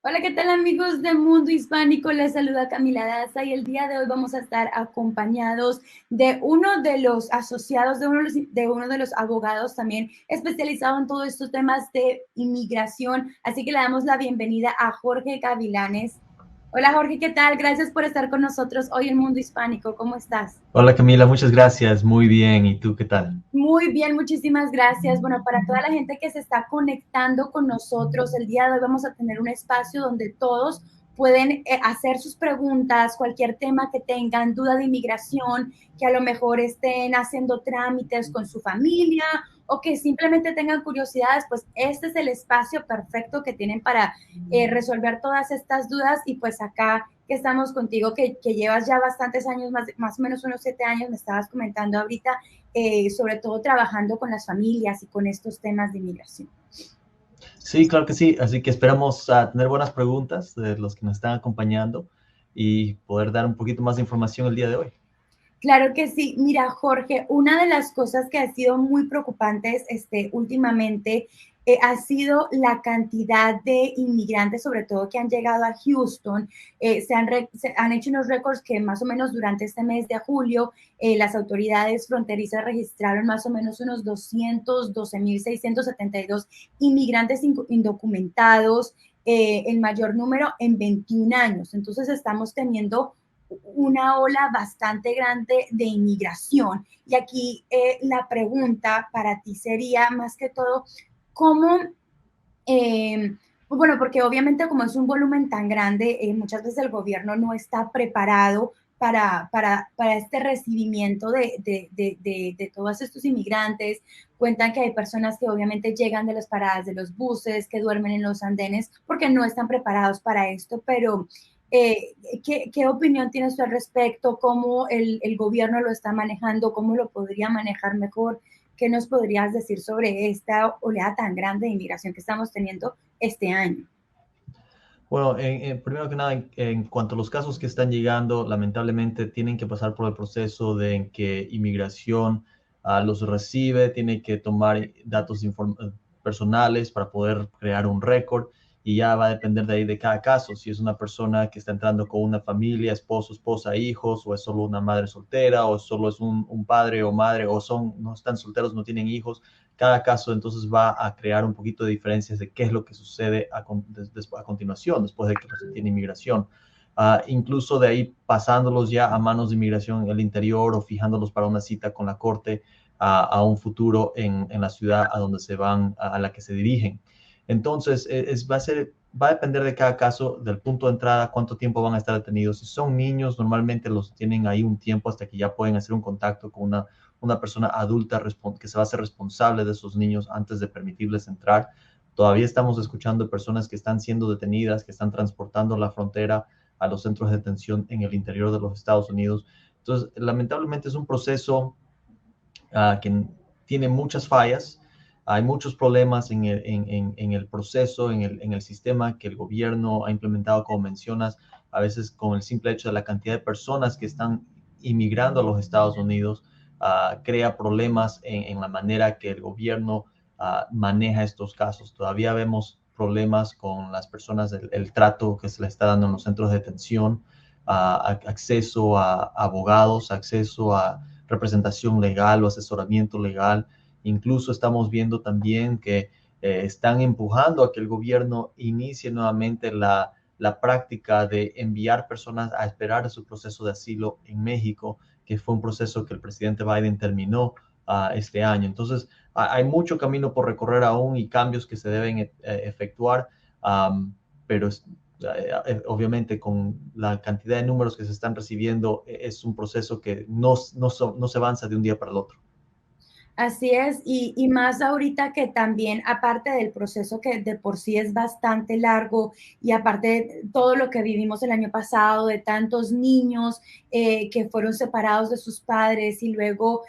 Hola, ¿qué tal amigos de Mundo Hispánico? Les saluda Camila Daza y el día de hoy vamos a estar acompañados de uno de los asociados, de uno de los abogados también especializado en todos estos temas de inmigración. Así que le damos la bienvenida a Jorge Gavilanes. Hola Jorge, ¿qué tal? Gracias por estar con nosotros hoy en Mundo Hispánico. ¿Cómo estás? Hola Camila, muchas gracias. Muy bien. ¿Y tú qué tal? Muy bien, muchísimas gracias. Bueno, para toda la gente que se está conectando con nosotros, el día de hoy vamos a tener un espacio donde todos pueden hacer sus preguntas, cualquier tema que tengan, duda de inmigración, que a lo mejor estén haciendo trámites con su familia o que simplemente tengan curiosidades, pues este es el espacio perfecto que tienen para resolver todas estas dudas y pues acá que estamos contigo, que llevas ya bastantes años, más o menos unos 7 años, me estabas comentando ahorita, sobre todo trabajando con las familias y con estos temas de inmigración. Sí, claro que sí. Así que esperamos tener buenas preguntas de los que nos están acompañando y poder dar un poquito más de información el día de hoy. Claro que sí. Mira, Jorge, una de las cosas que ha sido muy preocupantes últimamente ha sido la cantidad de inmigrantes, sobre todo que han llegado a Houston. Se han hecho unos récords que más o menos durante este mes de julio las autoridades fronterizas registraron más o menos unos 212.672 inmigrantes indocumentados, el mayor número en 21 años. Entonces estamos teniendo una ola bastante grande de inmigración. Y aquí la pregunta para ti sería más que todo, ¿cómo, bueno, porque obviamente como es un volumen tan grande, muchas veces el gobierno no está preparado para este recibimiento de todos estos inmigrantes? Cuentan que hay personas que obviamente llegan de las paradas de los buses, que duermen en los andenes porque no están preparados para esto, pero ¿qué opinión tienes tú al respecto? ¿Cómo el gobierno lo está manejando? ¿Cómo lo podría manejar mejor? ¿Qué nos podrías decir sobre esta oleada tan grande de inmigración que estamos teniendo este año? Bueno, primero que nada, en cuanto a los casos que están llegando, lamentablemente tienen que pasar por el proceso de en que inmigración los recibe, tiene que tomar datos personales para poder crear un récord y ya va a depender de ahí de cada caso. Si es una persona que está entrando con una familia, esposo, esposa, hijos, o es solo una madre soltera, o solo es un padre o madre, o no están solteros, no tienen hijos. Cada caso entonces va a crear un poquito de diferencias de qué es lo que sucede a continuación, después de que se tiene inmigración. Incluso de ahí pasándolos ya a manos de inmigración en el interior o fijándolos para una cita con la corte a un futuro en la ciudad a donde se van, a la que se dirigen. Entonces, va a depender de cada caso, del punto de entrada, cuánto tiempo van a estar detenidos. Si son niños, normalmente los tienen ahí un tiempo hasta que ya pueden hacer un contacto con una persona adulta que se va a hacer responsable de esos niños antes de permitirles entrar. Todavía estamos escuchando personas que están siendo detenidas, que están transportando la frontera a los centros de detención en el interior de los Estados Unidos. Entonces, lamentablemente es un proceso que tiene muchas fallas. Hay muchos problemas en el proceso, en el sistema que el gobierno ha implementado, como mencionas, a veces con el simple hecho de la cantidad de personas que están inmigrando a los Estados Unidos, crea problemas en la manera que el gobierno maneja estos casos. Todavía vemos problemas con las personas, el trato que se le está dando en los centros de detención, acceso a abogados, acceso a representación legal o asesoramiento legal. Incluso estamos viendo también que están empujando a que el gobierno inicie nuevamente la práctica de enviar personas a esperar su proceso de asilo en México, que fue un proceso que el presidente Biden terminó este año. Entonces, hay mucho camino por recorrer aún y cambios que se deben efectuar, pero obviamente con la cantidad de números que se están recibiendo, es un proceso que no se avanza de un día para el otro. Así es, y más ahorita que también, aparte del proceso que de por sí es bastante largo y aparte de todo lo que vivimos el año pasado, de tantos niños que fueron separados de sus padres y luego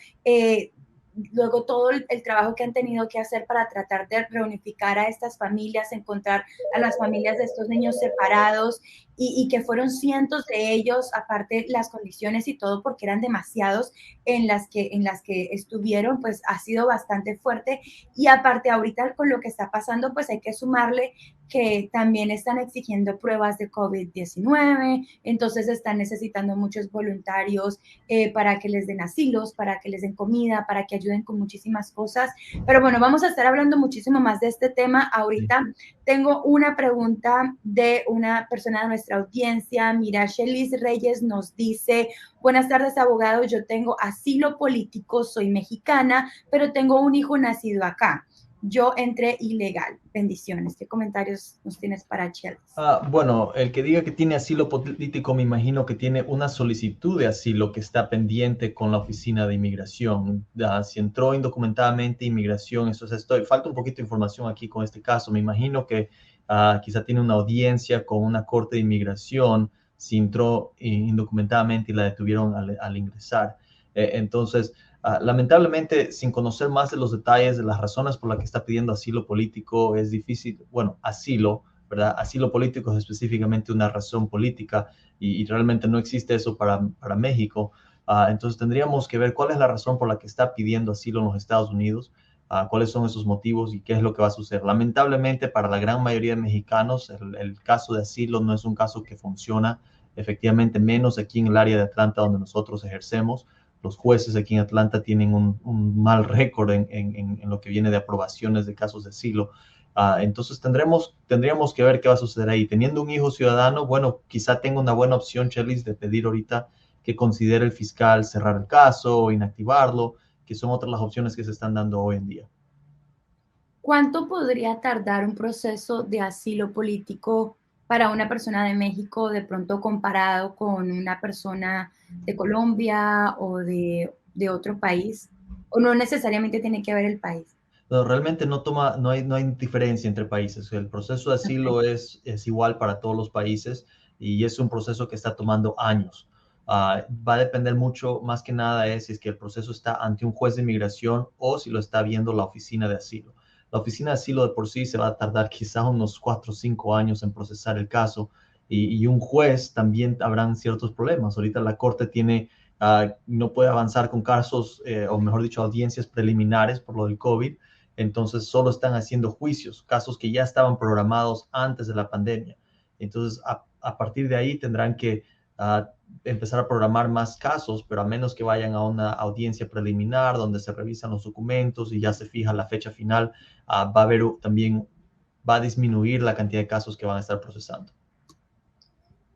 todo el trabajo que han tenido que hacer para tratar de reunificar a estas familias, encontrar a las familias de estos niños separados y que fueron cientos de ellos, aparte las condiciones y todo, porque eran demasiados en las que estuvieron, pues ha sido bastante fuerte. Y aparte ahorita con lo que está pasando, pues hay que sumarle que también están exigiendo pruebas de COVID-19, entonces están necesitando muchos voluntarios para que les den asilos, para que les den comida, para que ayuden con muchísimas cosas. Pero bueno, vamos a estar hablando muchísimo más de este tema ahorita. Tengo una pregunta de una persona de nuestra audiencia. Mira, Shelis Reyes nos dice: buenas tardes, abogado. Yo tengo asilo político, soy mexicana, pero tengo un hijo nacido acá. Yo entré ilegal. Bendiciones. ¿Qué comentarios nos tienes para Shelis? Bueno, el que diga que tiene asilo político, me imagino que tiene una solicitud de asilo que está pendiente con la oficina de inmigración. Si entró indocumentadamente inmigración, eso es, falta un poquito de información aquí con este caso. Me imagino que quizá tiene una audiencia con una corte de inmigración si entró indocumentadamente y la detuvieron al ingresar. Entonces, lamentablemente, sin conocer más de los detalles de las razones por las que está pidiendo asilo político, es difícil, bueno, asilo, ¿verdad? Asilo político es específicamente una razón política y realmente no existe eso para México. Entonces tendríamos que ver cuál es la razón por la que está pidiendo asilo en los Estados Unidos, cuáles son esos motivos y qué es lo que va a suceder. Lamentablemente, para la gran mayoría de mexicanos, el caso de asilo no es un caso que funciona, efectivamente, menos aquí en el área de Atlanta donde nosotros ejercemos. Los jueces aquí en Atlanta tienen un mal récord en lo que viene de aprobaciones de casos de asilo. Entonces tendríamos que ver qué va a suceder ahí. Teniendo un hijo ciudadano, bueno, quizá tenga una buena opción, Chelis, de pedir ahorita que considere el fiscal cerrar el caso o inactivarlo, que son otras las opciones que se están dando hoy en día. ¿Cuánto podría tardar un proceso de asilo político para una persona de México, de pronto comparado con una persona de Colombia o de otro país? ¿O no necesariamente tiene que ver el país? No, realmente no hay diferencia entre países. El proceso de asilo Okay. es igual para todos los países y es un proceso que está tomando años. Va a depender mucho, más que nada, si es que el proceso está ante un juez de inmigración o si lo está viendo la oficina de asilo. La oficina de asilo de por sí se va a tardar quizá unos 4 o 5 años en procesar el caso y un juez también habrán ciertos problemas. Ahorita la corte no puede avanzar con casos, o mejor dicho, audiencias preliminares por lo del COVID. Entonces solo están haciendo juicios, casos que ya estaban programados antes de la pandemia. Entonces a partir de ahí tendrán que uh, empezar a programar más casos, pero a menos que vayan a una audiencia preliminar donde se revisan los documentos y ya se fija la fecha final, va a haber también, va a disminuir la cantidad de casos que van a estar procesando.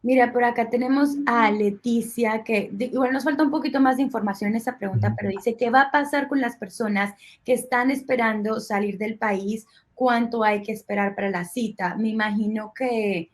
Mira, por acá tenemos a Leticia, que igual nos falta un poquito más de información en esa pregunta, pero dice: ¿qué va a pasar con las personas que están esperando salir del país? ¿Cuánto hay que esperar para la cita? Me imagino que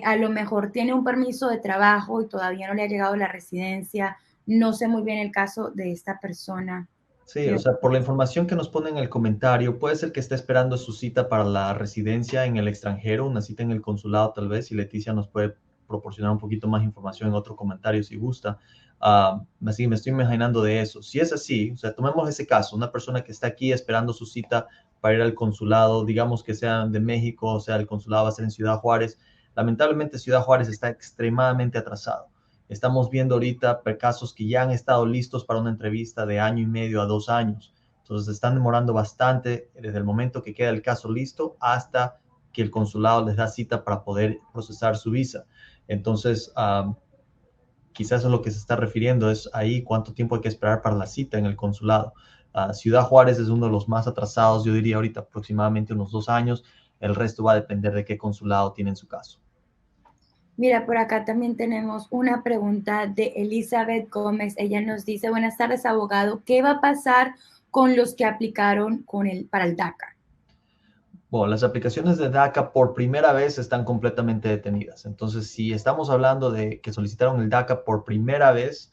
a lo mejor tiene un permiso de trabajo y todavía no le ha llegado la residencia. No sé muy bien el caso de esta persona. Sí, o sea, por la información que nos pone en el comentario, puede ser que esté esperando su cita para la residencia en el extranjero, una cita en el consulado tal vez, y Leticia nos puede proporcionar un poquito más información en otro comentario si gusta. Así que me estoy imaginando de eso. Si es así, o sea, tomemos ese caso, una persona que está aquí esperando su cita para ir al consulado, digamos que sea de México, o sea, el consulado va a ser en Ciudad Juárez. Lamentablemente Ciudad Juárez está extremadamente atrasado. Estamos viendo ahorita casos que ya han estado listos para una entrevista de 1 año y medio a 2 años. Entonces están demorando bastante desde el momento que queda el caso listo hasta que el consulado les da cita para poder procesar su visa. Entonces, quizás eso es lo que se está refiriendo, es ahí cuánto tiempo hay que esperar para la cita en el consulado. Ciudad Juárez es uno de los más atrasados, yo diría ahorita aproximadamente unos 2 años. El resto va a depender de qué consulado tiene en su caso. Mira, por acá también tenemos una pregunta de Elizabeth Gómez. Ella nos dice: buenas tardes, abogado. ¿Qué va a pasar con los que aplicaron para el DACA? Bueno, las aplicaciones de DACA por primera vez están completamente detenidas. Entonces, si estamos hablando de que solicitaron el DACA por primera vez,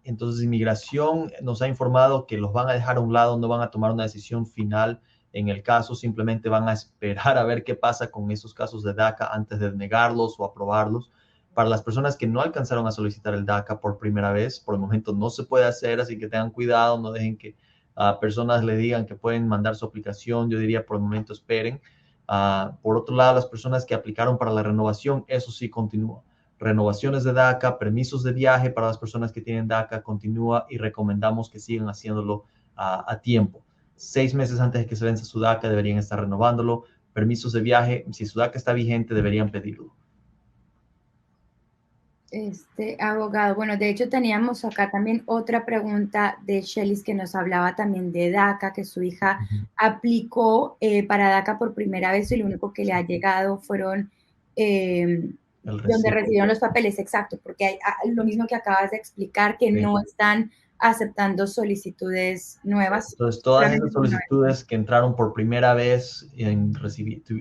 entonces Inmigración nos ha informado que los van a dejar a un lado, no van a tomar una decisión final en el caso, simplemente van a esperar a ver qué pasa con esos casos de DACA antes de negarlos o aprobarlos. Para las personas que no alcanzaron a solicitar el DACA por primera vez, por el momento no se puede hacer, así que tengan cuidado, no dejen que personas le digan que pueden mandar su aplicación. Yo diría por el momento esperen. Por otro lado, las personas que aplicaron para la renovación, eso sí continúa. Renovaciones de DACA, permisos de viaje para las personas que tienen DACA continúa y recomendamos que sigan haciéndolo a tiempo. 6 meses antes de que se vence su DACA deberían estar renovándolo. permisos de viaje, si su DACA está vigente, deberían pedirlo. Abogado, bueno, de hecho teníamos acá también otra pregunta de Shelis que nos hablaba también de DACA, que su hija aplicó para DACA por primera vez y lo único que le ha llegado fueron donde recibieron los papeles, exacto, porque hay lo mismo que acabas de explicar, que no están aceptando solicitudes nuevas. Entonces, todas esas solicitudes que entraron por primera vez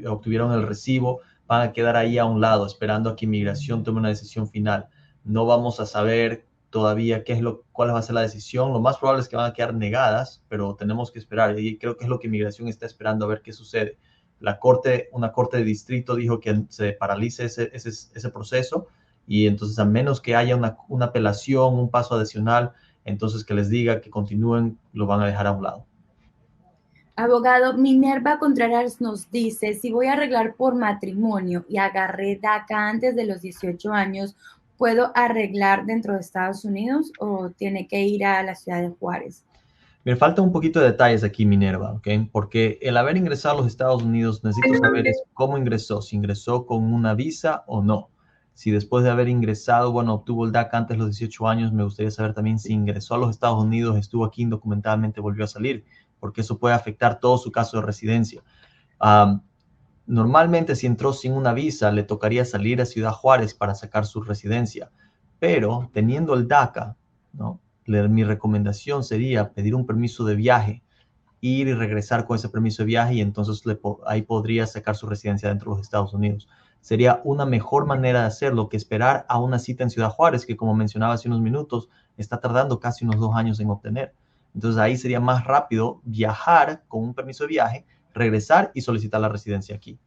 obtuvieron el recibo, van a quedar ahí a un lado, esperando a que inmigración tome una decisión final. No vamos a saber todavía cuál va a ser la decisión. Lo más probable es que van a quedar negadas, pero tenemos que esperar. Y creo que es lo que inmigración está esperando a ver qué sucede. Una corte de distrito dijo que se paralice ese proceso, y entonces a menos que haya una apelación, un paso adicional, entonces que les diga que continúen, lo van a dejar a un lado. Abogado, Minerva Contreras nos dice, si voy a arreglar por matrimonio y agarré DACA antes de los 18 años, ¿puedo arreglar dentro de Estados Unidos o tiene que ir a la ciudad de Juárez? Me falta un poquito de detalles aquí, Minerva, ¿ok? Porque el haber ingresado a los Estados Unidos, necesito saber cómo ingresó, si ingresó con una visa o no. Si después de haber ingresado, bueno, obtuvo el DACA antes de los 18 años, me gustaría saber también si ingresó a los Estados Unidos, estuvo aquí indocumentadamente, volvió a salir, porque eso puede afectar todo su caso de residencia. Normalmente, si entró sin una visa, le tocaría salir a Ciudad Juárez para sacar su residencia, pero teniendo el DACA, ¿no? Mi recomendación sería pedir un permiso de viaje, ir y regresar con ese permiso de viaje, y entonces ahí podría sacar su residencia dentro de los Estados Unidos. Sería una mejor manera de hacerlo que esperar a una cita en Ciudad Juárez, que como mencionaba hace unos minutos, está tardando casi unos 2 años en obtener. Entonces ahí sería más rápido viajar con un permiso de viaje, regresar y solicitar la residencia aquí.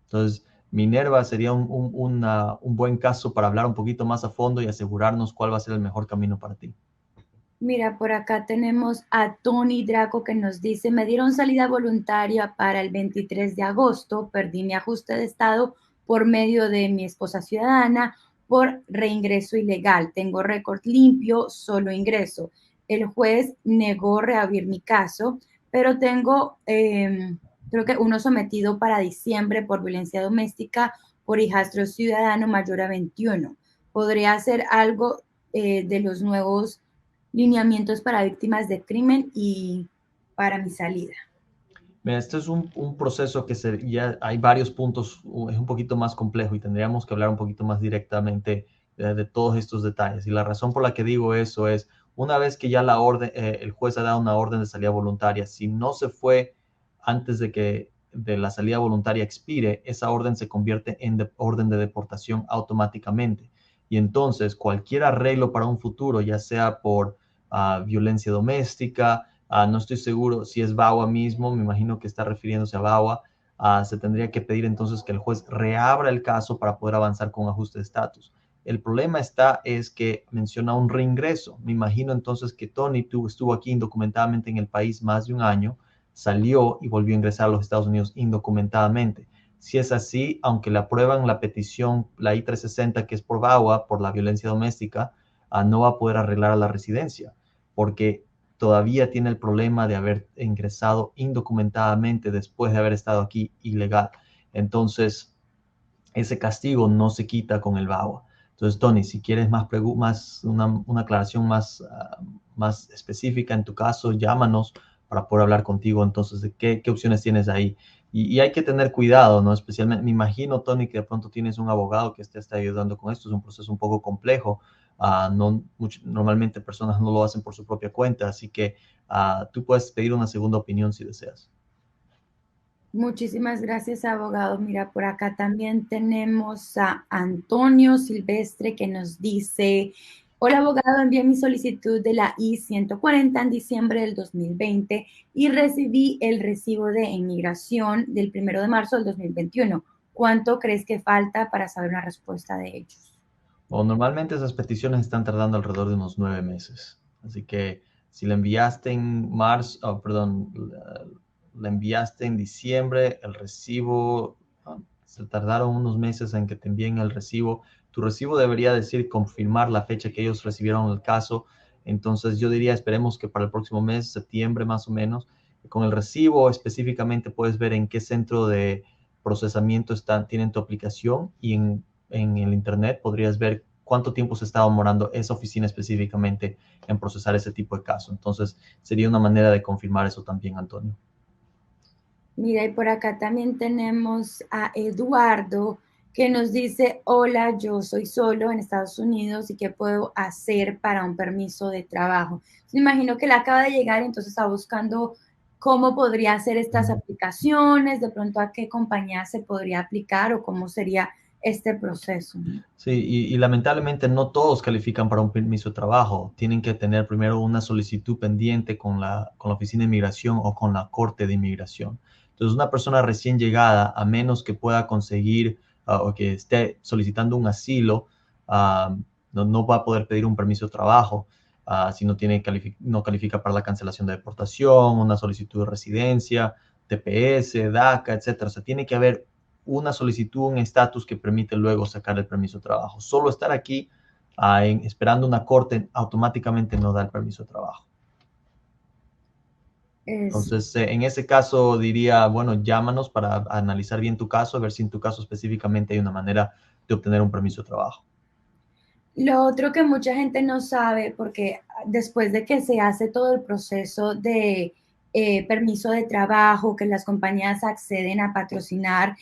Entonces, Minerva sería un buen caso para hablar un poquito más a fondo y asegurarnos cuál va a ser el mejor camino para ti. Mira, por acá tenemos a Tony Draco que nos dice, me dieron salida voluntaria para el 23 de agosto, perdí mi ajuste de estado por medio de mi esposa ciudadana por reingreso ilegal. Tengo récord limpio, solo ingreso. El juez negó reabrir mi caso, pero tengo, creo que uno sometido para diciembre por violencia doméstica por hijastro ciudadano mayor a 21. ¿Podría hacer algo de los nuevos lineamientos para víctimas de crimen y para mi salida? Este es un proceso que ya hay varios puntos, es un poquito más complejo y tendríamos que hablar un poquito más directamente de todos estos detalles. Y la razón por la que digo eso es, una vez que ya el juez ha dado una orden de salida voluntaria, si no se fue antes de que la salida voluntaria expire, esa orden se convierte en orden de deportación automáticamente. Y entonces cualquier arreglo para un futuro, ya sea por violencia doméstica, no estoy seguro si es VAWA mismo, me imagino que está refiriéndose a VAWA. Se tendría que pedir entonces que el juez reabra el caso para poder avanzar con ajuste de estatus. El problema es que menciona un reingreso. Me imagino entonces que Tony estuvo aquí indocumentadamente en el país más de un año, salió y volvió a ingresar a los Estados Unidos indocumentadamente. Si es así, aunque le aprueban la petición, la I-360, que es por VAWA, por la violencia doméstica, no va a poder arreglar a la residencia, porque todavía tiene el problema de haber ingresado indocumentadamente después de haber estado aquí ilegal. Entonces, ese castigo no se quita con el VAWA. Entonces, Tony, si quieres una aclaración más específica en tu caso, llámanos para poder hablar contigo entonces de qué opciones tienes ahí. Y hay que tener cuidado, ¿no? Especialmente, me imagino, Tony, que de pronto tienes un abogado que te está ayudando con esto. Es un proceso un poco complejo. Normalmente personas no lo hacen por su propia cuenta, así que tú puedes pedir una segunda opinión si deseas. Muchísimas gracias, abogado. Mira, por acá también tenemos a Antonio Silvestre que nos dice, hola, abogado, envié mi solicitud de la I-140 en diciembre del 2020 y recibí el recibo de inmigración del 1 de marzo del 2021. ¿Cuánto crees que falta para saber una respuesta de ellos? Normalmente esas peticiones están tardando alrededor de unos 9 meses. Así que si la enviaste en marzo, la enviaste en diciembre, el recibo, se tardaron unos meses en que te envíen el recibo. Tu recibo debería decir confirmar la fecha que ellos recibieron el caso. Entonces yo diría, esperemos que para el próximo mes, septiembre más o menos, con el recibo específicamente puedes ver en qué centro de procesamiento tienen tu aplicación y en el internet podrías ver cuánto tiempo se está demorando esa oficina específicamente en procesar ese tipo de caso. Entonces, sería una manera de confirmar eso también, Antonio. Mira, y por acá también tenemos a Eduardo que nos dice, hola, yo soy solo en Estados Unidos y qué puedo hacer para un permiso de trabajo. Me imagino que él acaba de llegar, entonces está buscando cómo podría hacer estas aplicaciones, de pronto a qué compañía se podría aplicar o cómo sería este proceso. Sí, y lamentablemente no todos califican para un permiso de trabajo. Tienen que tener primero una solicitud pendiente con la Oficina de Inmigración o con la Corte de Inmigración. Entonces, una persona recién llegada, a menos que pueda conseguir o que esté solicitando un asilo, no va a poder pedir un permiso de trabajo si no califica para la cancelación de deportación, una solicitud de residencia, TPS, DACA, etcétera. O sea, tiene que haber una solicitud, un estatus que permite luego sacar el permiso de trabajo. Solo estar aquí esperando una corte automáticamente no da el permiso de trabajo. Entonces, en ese caso diría, bueno, llámanos para analizar bien tu caso, a ver si en tu caso específicamente hay una manera de obtener un permiso de trabajo. Lo otro que mucha gente no sabe, porque después de que se hace todo el proceso de permiso de trabajo, que las compañías acceden a patrocinar,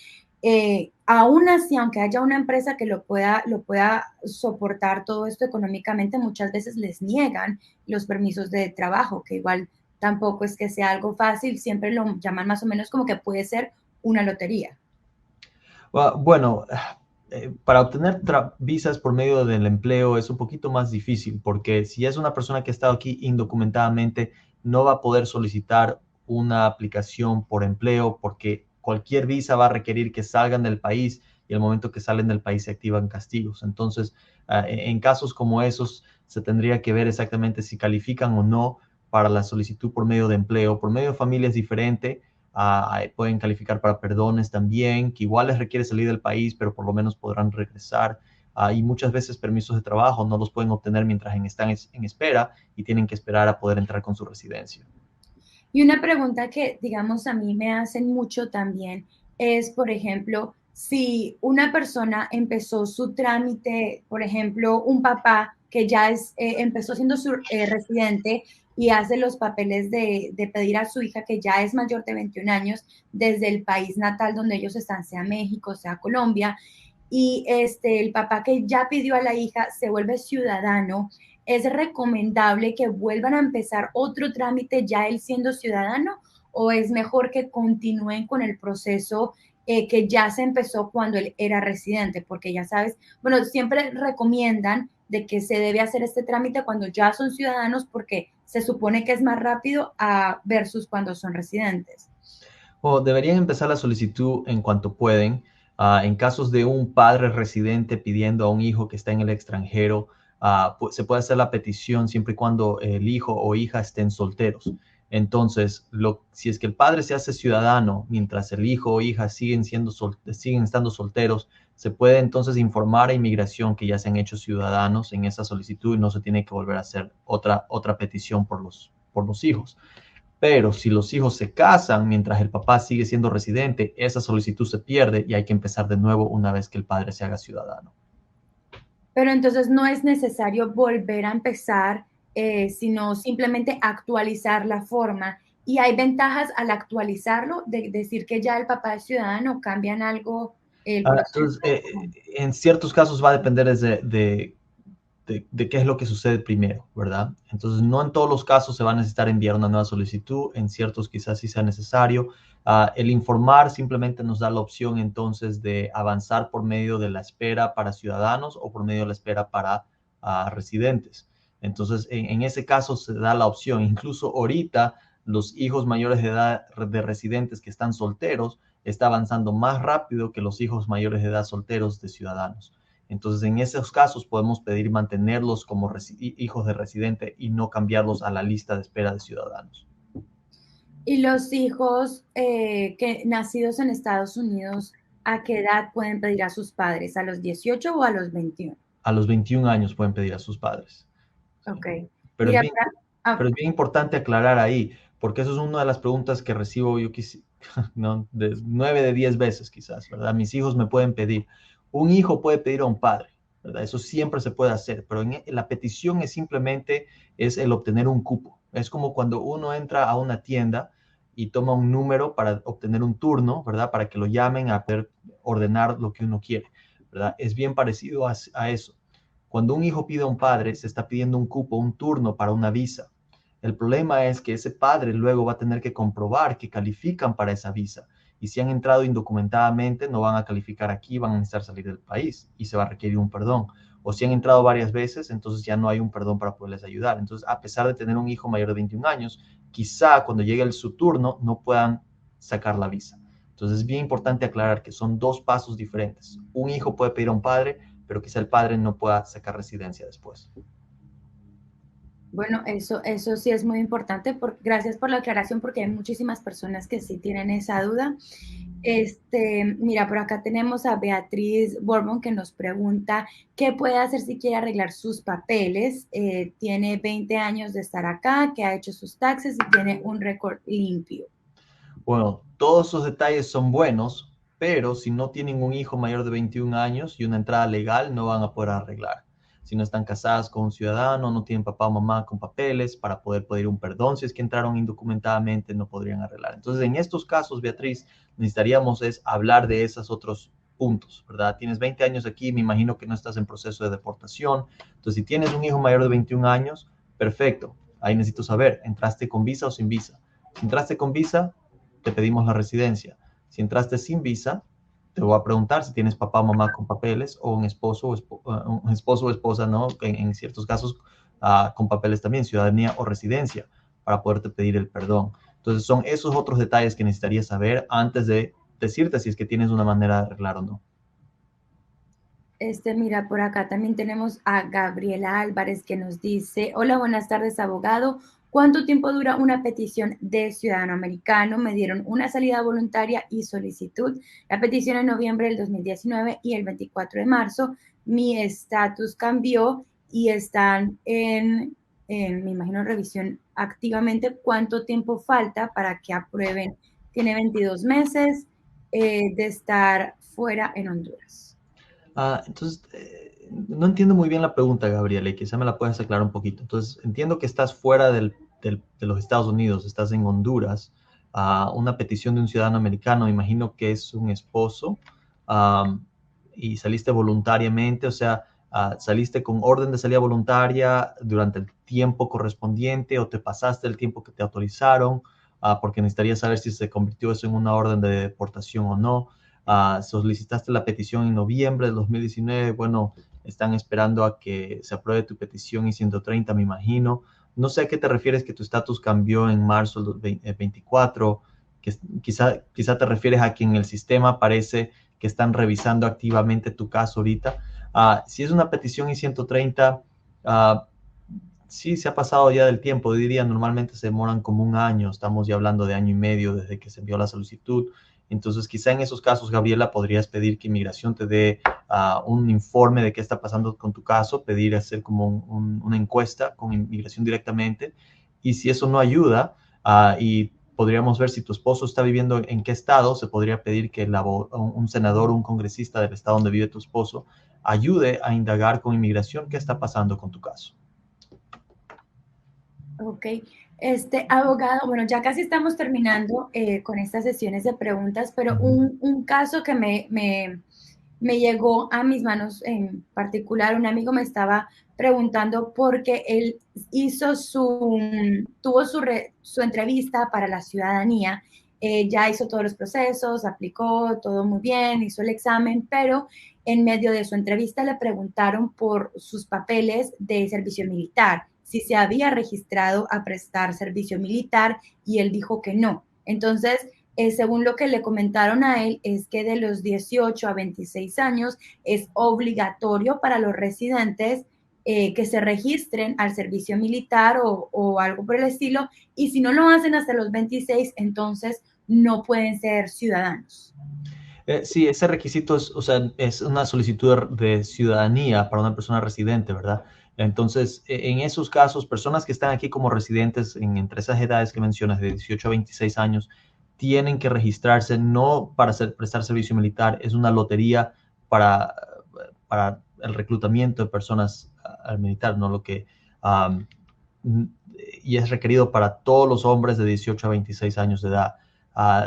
aún así, aunque haya una empresa que lo pueda soportar todo esto económicamente, muchas veces les niegan los permisos de trabajo, que igual tampoco es que sea algo fácil, siempre lo llaman más o menos como que puede ser una lotería. Bueno, para obtener visas por medio del empleo es un poquito más difícil porque si es una persona que ha estado aquí indocumentadamente, no va a poder solicitar una aplicación por empleo porque cualquier visa va a requerir que salgan del país y al momento que salen del país se activan castigos. Entonces, en casos como esos, se tendría que ver exactamente si califican o no para la solicitud por medio de empleo. Por medio de familia es diferente. Pueden calificar para perdones también, que igual les requiere salir del país, pero por lo menos podrán regresar. Y muchas veces permisos de trabajo no los pueden obtener mientras están en espera y tienen que esperar a poder entrar con su residencia. Y una pregunta que, digamos, a mí me hacen mucho también es, por ejemplo, si una persona empezó su trámite, por ejemplo, un papá que ya empezó siendo su residente y hace los papeles de pedir a su hija que ya es mayor de 21 años desde el país natal donde ellos están, sea México, sea Colombia, y el papá que ya pidió a la hija se vuelve ciudadano, ¿es recomendable que vuelvan a empezar otro trámite ya él siendo ciudadano o es mejor que continúen con el proceso que ya se empezó cuando él era residente? Porque ya sabes, bueno, siempre recomiendan de que se debe hacer este trámite cuando ya son ciudadanos porque se supone que es más rápido versus cuando son residentes. O deberían empezar la solicitud en cuanto pueden. En casos de un padre residente pidiendo a un hijo que está en el extranjero, se puede hacer la petición siempre y cuando el hijo o hija estén solteros. Entonces, si es que el padre se hace ciudadano mientras el hijo o hija siguen estando solteros, se puede entonces informar a inmigración que ya se han hecho ciudadanos en esa solicitud y no se tiene que volver a hacer otra petición por los hijos. Pero si los hijos se casan mientras el papá sigue siendo residente, esa solicitud se pierde y hay que empezar de nuevo una vez que el padre se haga ciudadano. Pero entonces no es necesario volver a empezar, sino simplemente actualizar la forma. Y hay ventajas al actualizarlo, de decir que ya el papá es ciudadano, cambian algo el Entonces, proceso. en ciertos casos va a depender de qué es lo que sucede primero, ¿verdad? Entonces, no en todos los casos se va a necesitar enviar una nueva solicitud, en ciertos quizás sí sea necesario. El informar simplemente nos da la opción entonces de avanzar por medio de la espera para ciudadanos o por medio de la espera para residentes. Entonces, en ese caso se da la opción. Incluso ahorita, los hijos mayores de edad de residentes que están solteros está avanzando más rápido que los hijos mayores de edad solteros de ciudadanos. Entonces, en esos casos podemos pedir mantenerlos como hijos de residente y no cambiarlos a la lista de espera de ciudadanos. Y los hijos que nacidos en Estados Unidos, ¿a qué edad pueden pedir a sus padres? ¿A los 18 o a los 21? A los 21 años pueden pedir a sus padres. ¿Sí? Ok. Pero, es Mira, bien, pero es bien importante aclarar ahí, porque eso es una de las preguntas que recibo yo, ¿no? De 9 de 10 veces quizás, ¿verdad? Mis hijos me pueden pedir. Un hijo puede pedir a un padre, ¿verdad? Eso siempre se puede hacer, pero la petición es simplemente es el obtener un cupo. Es como cuando uno entra a una tienda y toma un número para obtener un turno, ¿verdad? Para que lo llamen a poder ordenar lo que uno quiere, ¿verdad? Es bien parecido a eso. Cuando un hijo pide a un padre, se está pidiendo un cupo, un turno para una visa. El problema es que ese padre luego va a tener que comprobar que califican para esa visa. Y si han entrado indocumentadamente, no van a calificar aquí, van a necesitar salir del país y se va a requerir un perdón. O si han entrado varias veces, entonces ya no hay un perdón para poderles ayudar. Entonces, a pesar de tener un hijo mayor de 21 años, quizá cuando llegue su turno no puedan sacar la visa. Entonces, es bien importante aclarar que son dos pasos diferentes. Un hijo puede pedir a un padre, pero quizá el padre no pueda sacar residencia después. Bueno, eso sí es muy importante. Gracias por la aclaración, porque hay muchísimas personas que sí tienen esa duda. Mira, por acá tenemos a Beatriz Borbon que nos pregunta qué puede hacer si quiere arreglar sus papeles. Tiene 20 años de estar acá, que ha hecho sus taxes y tiene un récord limpio. Bueno, todos esos detalles son buenos, pero si no tienen un hijo mayor de 21 años y una entrada legal, no van a poder arreglar. Si no están casadas con un ciudadano, no tienen papá o mamá con papeles para poder pedir un perdón, si es que entraron indocumentadamente, no podrían arreglar. Entonces, en estos casos, Beatriz, necesitaríamos es hablar de esos otros puntos, ¿verdad? Tienes 20 años aquí, me imagino que no estás en proceso de deportación. Entonces, si tienes un hijo mayor de 21 años, perfecto. Ahí necesito saber, ¿entraste con visa o sin visa? Si entraste con visa, te pedimos la residencia. Si entraste sin visa, te voy a preguntar si tienes papá o mamá con papeles o un esposo o esposa, ¿no? En ciertos casos con papeles también, ciudadanía o residencia, para poderte pedir el perdón. Entonces son esos otros detalles que necesitarías saber antes de decirte si es que tienes una manera de arreglar o no. Mira, por acá también tenemos a Gabriela Álvarez que nos dice, hola, buenas tardes, abogado. ¿Cuánto tiempo dura una petición de ciudadano americano? Me dieron una salida voluntaria y solicitud. La petición en noviembre del 2019 y el 24 de marzo. Mi estatus cambió y están me imagino, revisión activamente. ¿Cuánto tiempo falta para que aprueben? Tiene 22 meses de estar fuera en Honduras. Entonces, no entiendo muy bien la pregunta, Gabriela, y quizá me la puedas aclarar un poquito. Entonces, entiendo que estás fuera de los Estados Unidos, estás en Honduras, una petición de un ciudadano americano, me imagino que es un esposo, y saliste voluntariamente, o sea, saliste con orden de salida voluntaria durante el tiempo correspondiente o te pasaste el tiempo que te autorizaron, porque necesitaría saber si se convirtió eso en una orden de deportación o no. Solicitaste la petición en noviembre del 2019, bueno, están esperando a que se apruebe tu petición y 130, me imagino. No sé a qué te refieres que tu estatus cambió en marzo del 24, que quizá te refieres a que en el sistema parece que están revisando activamente tu caso ahorita. Si es una petición y 130, sí, se ha pasado ya del tiempo, diría, normalmente se demoran como un año, estamos ya hablando de año y medio desde que se envió la solicitud. Entonces, quizá en esos casos, Gabriela, podrías pedir que Inmigración te dé un informe de qué está pasando con tu caso, pedir hacer como una encuesta con Inmigración directamente. Y si eso no ayuda, y podríamos ver si tu esposo está viviendo en qué estado, se podría pedir que un senador o un congresista del estado donde vive tu esposo ayude a indagar con Inmigración qué está pasando con tu caso. Ok, abogado, bueno, ya casi estamos terminando con estas sesiones de preguntas, pero un caso que me llegó a mis manos en particular, un amigo me estaba preguntando porque él tuvo su entrevista para la ciudadanía, ya hizo todos los procesos, aplicó todo muy bien, hizo el examen, pero en medio de su entrevista le preguntaron por sus papeles de servicio militar, si se había registrado a prestar servicio militar y él dijo que no. Entonces, según lo que le comentaron a él, es que de los 18 a 26 años es obligatorio para los residentes que se registren al servicio militar o algo por el estilo, y si no lo hacen hasta los 26, entonces no pueden ser ciudadanos. Sí, ese requisito es, o sea, es una solicitud de ciudadanía para una persona residente, ¿verdad? Entonces, en esos casos, personas que están aquí como residentes entre esas edades que mencionas, de 18 a 26 años, tienen que registrarse no para prestar servicio militar, es una lotería para, para el reclutamiento de personas al militar, ¿no? Um, y es requerido para todos los hombres de 18 a 26 años de edad.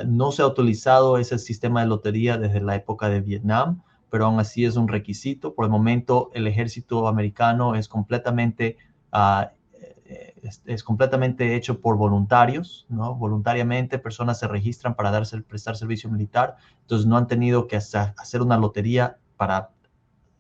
No se ha utilizado ese sistema de lotería desde la época de Vietnam, pero aún así es un requisito. Por el momento, el ejército americano es completamente, es completamente hecho por voluntarios, ¿no? Voluntariamente, personas se registran para prestar servicio militar, entonces no han tenido que hacer una lotería para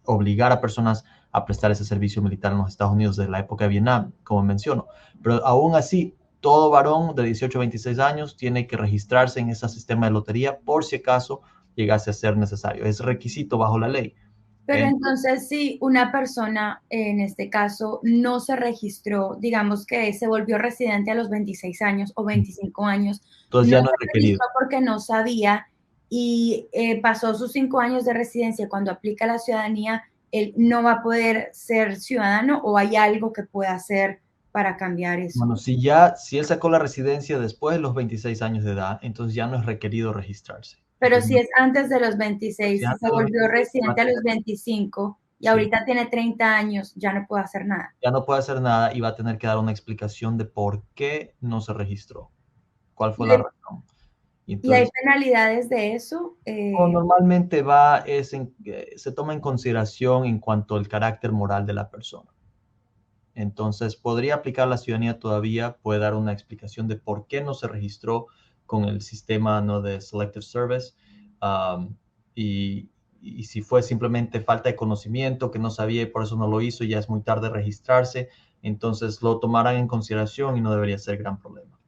obligar a personas a prestar ese servicio militar en los Estados Unidos desde la época de Vietnam, como menciono. Pero aún así, todo varón de 18 a 26 años tiene que registrarse en ese sistema de lotería por si acaso llegase a ser necesario. Es requisito bajo la ley. Pero entonces, si una persona, en este caso, no se registró, digamos que se volvió residente a los 26 años o 25 años, entonces no ya no es se requerido. registró porque no sabía y pasó sus 5 años de residencia, cuando aplica la ciudadanía, él no va a poder ser ciudadano, o hay algo que pueda hacer para cambiar eso. Bueno, si él sacó la residencia después de los 26 años de edad, entonces ya no es requerido registrarse. Pero Entonces, si es antes de los 26, si si antes se de los volvió 26, residente a los 25 y sí, ahorita tiene 30 años, ya no puede hacer nada. ya no puede hacer nada y va a tener que dar una explicación de por qué no se registró, cuál fue Y la hay, razón. Y y hay entonces, penalidades de eso. normalmente se toma en consideración en cuanto al carácter moral de la persona. Entonces, podría aplicar la ciudadanía todavía, puede dar una explicación de por qué no se registró con el sistema, ¿no?, de Selective Service. um, y, y si fue simplemente falta de conocimiento, que no sabía y por eso no lo hizo, ya es muy tarde registrarse, entonces lo tomarán en consideración y no debería ser gran problema.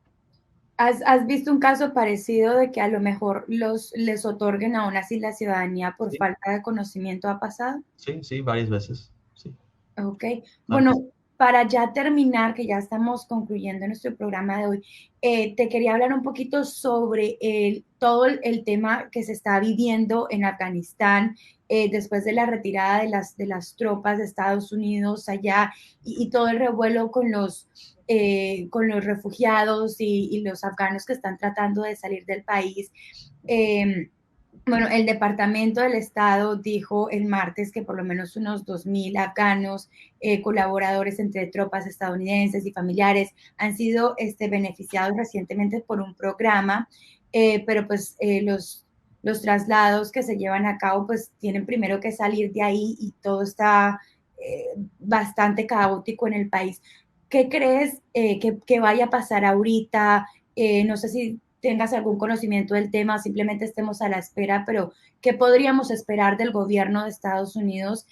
¿Has visto un caso parecido de que a lo mejor les otorguen aún así la ciudadanía por Sí, falta de conocimiento? ¿Ha pasado? sí, sí, varias veces. Sí, Ok. claro Bueno, que sí. para ya terminar, que ya estamos concluyendo nuestro programa de hoy, te quería hablar un poquito sobre todo el tema que se está viviendo en Afganistán después de la retirada de las tropas de Estados Unidos allá, y todo el revuelo con los refugiados y los afganos que están tratando de salir del país. Bueno, el Departamento del Estado dijo el martes que por lo menos unos 2.000 afganos, colaboradores entre tropas estadounidenses y familiares, han sido beneficiados recientemente por un programa, pero pues los traslados que se llevan a cabo pues tienen primero que salir de ahí, y todo está bastante caótico en el país. ¿Qué crees que vaya a pasar ahorita? No sé si tengas algún conocimiento del tema, simplemente estemos a la espera, pero ¿qué podríamos esperar del gobierno de Estados Unidos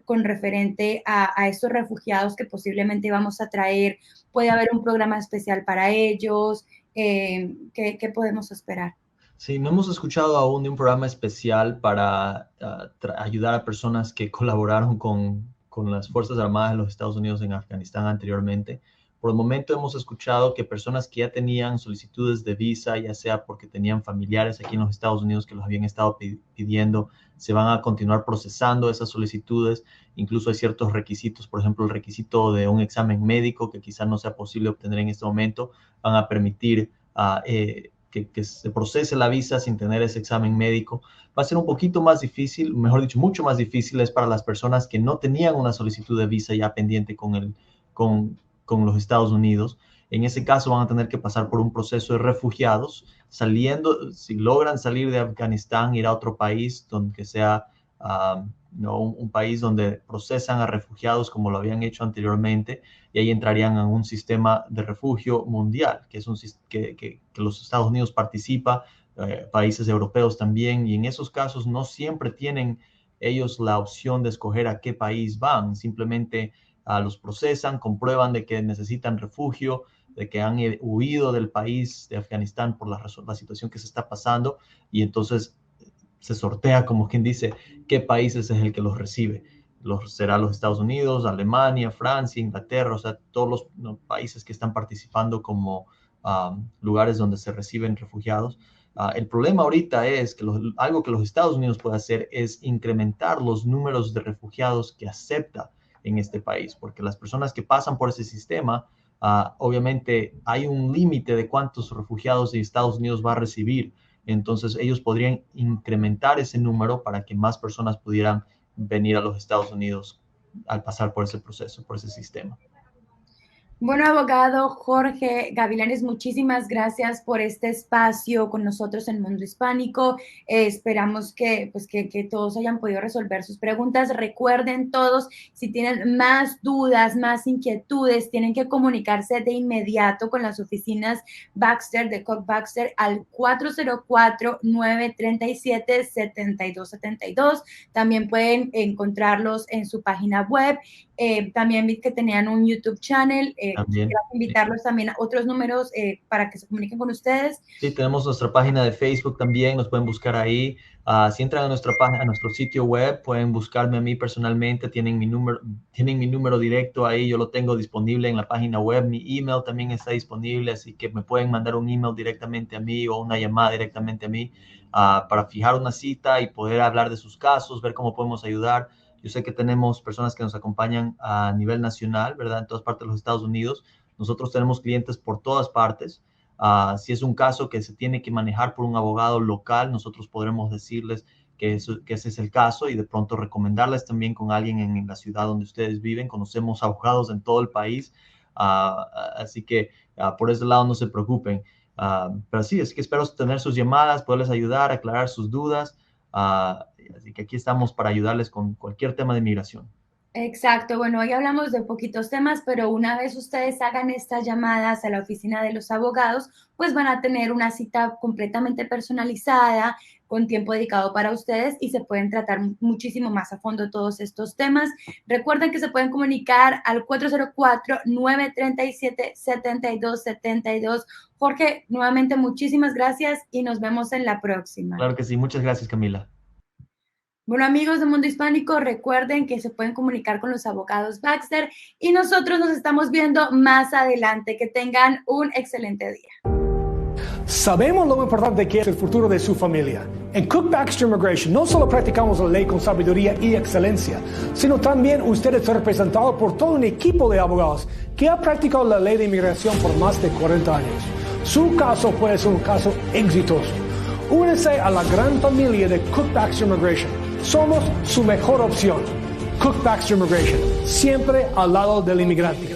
con referente a estos refugiados que posiblemente vamos a traer? ¿Puede haber un programa especial para ellos? ¿Qué podemos esperar? Sí, no hemos escuchado aún de un programa especial para ayudar a personas que colaboraron con las Fuerzas Armadas de los Estados Unidos en Afganistán anteriormente. Por el momento hemos escuchado que personas que ya tenían solicitudes de visa, ya sea porque tenían familiares aquí en los Estados Unidos que los habían estado pidiendo, se van a continuar procesando esas solicitudes. Incluso hay ciertos requisitos, por ejemplo, el requisito de un examen médico que quizás no sea posible obtener en este momento, van a permitir que se procese la visa sin tener ese examen médico. Va a ser un poquito más difícil, mejor dicho, mucho más difícil es para las personas que no tenían una solicitud de visa ya pendiente con los Estados Unidos. En ese caso van a tener que pasar por un proceso de refugiados, saliendo, si logran salir de Afganistán, ir a otro país donde sea no, un país donde procesan a refugiados como lo habían hecho anteriormente, y ahí entrarían en un sistema de refugio mundial, que es que los Estados Unidos participa, países europeos también, y en esos casos no siempre tienen ellos la opción de escoger a qué país van, simplemente los procesan, comprueban de que necesitan refugio, de que han huido del país de Afganistán por la situación que se está pasando, y entonces se sortea, como quien dice, qué países es el que los recibe. Será los Estados Unidos, Alemania, Francia, Inglaterra, o sea, todos los, ¿no?, países que están participando como lugares donde se reciben refugiados. El problema ahorita es que algo que los Estados Unidos puede hacer es incrementar los números de refugiados que acepta en este país, porque las personas que pasan por ese sistema, obviamente hay un límite de cuántos refugiados de Estados Unidos va a recibir. Entonces ellos podrían incrementar ese número para que más personas pudieran venir a los Estados Unidos al pasar por ese proceso, por ese sistema. Bueno, abogado Jorge Gavilanes, muchísimas gracias por este espacio con nosotros en Mundo Hispánico. Esperamos que todos hayan podido resolver sus preguntas. Recuerden todos, si tienen más dudas, más inquietudes, tienen que comunicarse de inmediato con las oficinas Baxter, de Cook Baxter, al 404-937-7272. También pueden encontrarlos en su página web. También vi que tenían un YouTube channel. También. Quiero invitarlos también a otros números para que se comuniquen con ustedes. Sí, tenemos nuestra página de Facebook también, nos pueden buscar ahí. Si entran a nuestra página, a nuestro sitio web, pueden buscarme a mí personalmente, tienen mi número directo ahí, yo lo tengo disponible en la página web, mi email también está disponible, así que me pueden mandar un email directamente a mí o una llamada directamente a mí para fijar una cita y poder hablar de sus casos, ver cómo podemos ayudar. Yo sé que tenemos personas que nos acompañan a nivel nacional, ¿verdad? En todas partes de los Estados Unidos. Nosotros tenemos clientes por todas partes. Si es un caso que se tiene que manejar por un abogado local, nosotros podremos decirles que ese es el caso y de pronto recomendarles también con alguien en la ciudad donde ustedes viven. Conocemos abogados en todo el país, así que por ese lado no se preocupen. Pero sí, es que espero tener sus llamadas, poderles ayudar, aclarar sus dudas. Así que aquí estamos para ayudarles con cualquier tema de migración. Exacto, bueno, hoy hablamos de poquitos temas, pero una vez ustedes hagan estas llamadas a la oficina de los abogados, pues van a tener una cita completamente personalizada, con tiempo dedicado para ustedes y se pueden tratar muchísimo más a fondo todos estos temas. Recuerden que se pueden comunicar al 404-937-7272. Jorge, nuevamente muchísimas gracias y nos vemos en la próxima. Claro que sí, muchas gracias, Camila. Bueno, amigos de Mundo Hispánico, recuerden que se pueden comunicar con los abogados Baxter y nosotros nos estamos viendo más adelante. Que tengan un excelente día. Sabemos lo importante que es el futuro de su familia. En Cook Baxter Immigration no solo practicamos la ley con sabiduría y excelencia, sino también usted es representado por todo un equipo de abogados que ha practicado la ley de inmigración por más de 40 años. Su caso puede ser un caso exitoso. Únese a la gran familia de Cook Baxter Immigration. Somos su mejor opción. Cook Baxter Immigration, siempre al lado del inmigrante.